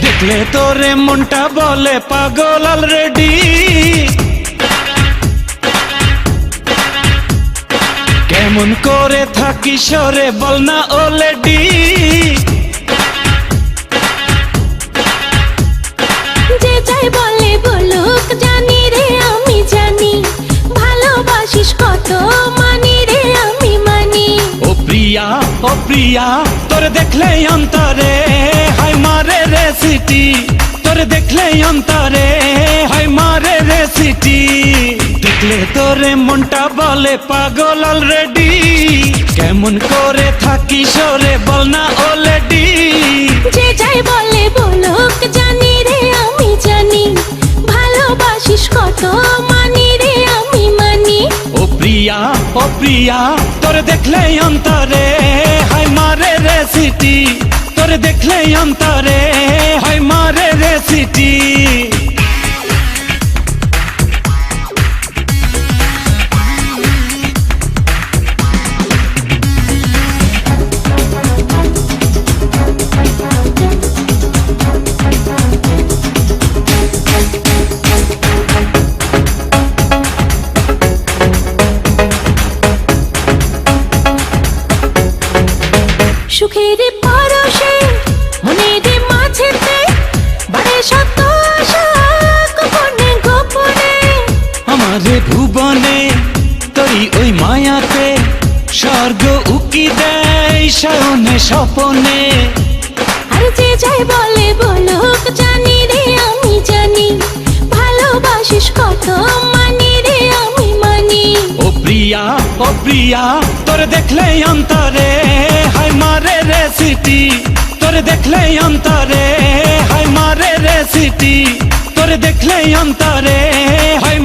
দেখলে তোরে মনটা বলে পাগল অলরেডি, কেমন করে থাকি সরে বল না অলরেডি। যে যাই বলে বলুক জানি রে আমি জানি, ভালোবাসিস কত মানি রে আমি মানি। ও প্রিয়া তোরে দেখলে অন্তরে হাই মারে রে সিটি, তোরে দেখলে অন্তরে হাই মারে রে সিটি। দেখলে তোরে মনটা বলে পাগল অলরেডি, কেমন করে থাকি সরে বল না অলরেডি। যে যাই বলে বলুক জানি রে আমি জানি, ভালোবাসিস কত মানি রে আমি মানি। ও প্রিয়া তোরে দেখলে অন্তরে হাই মারে রে সিটি, তোরে দেখলে অন্তরে হাই মারে রে সিটি। সুখের পরশে মনের মাঝেতে বাড়ে শত আশা গোপনে গোপনে। আমারে ভুবনে তোই ওই মায়াতে স্বর্গ উকি দেয় শয়নে স্বপনে। আর যে যাই বলে বলুক জানি রে আমি জানি, ভালোবাসিস কত মানি রে আমি মানি। ও প্রিয়া তোরে দেখলে অন্তরে হাই মারে রে সিটি, তোরে দেখলে অন্তরে হাই মারে রে সিটি, তোরে দেখলে অন্তরে হাই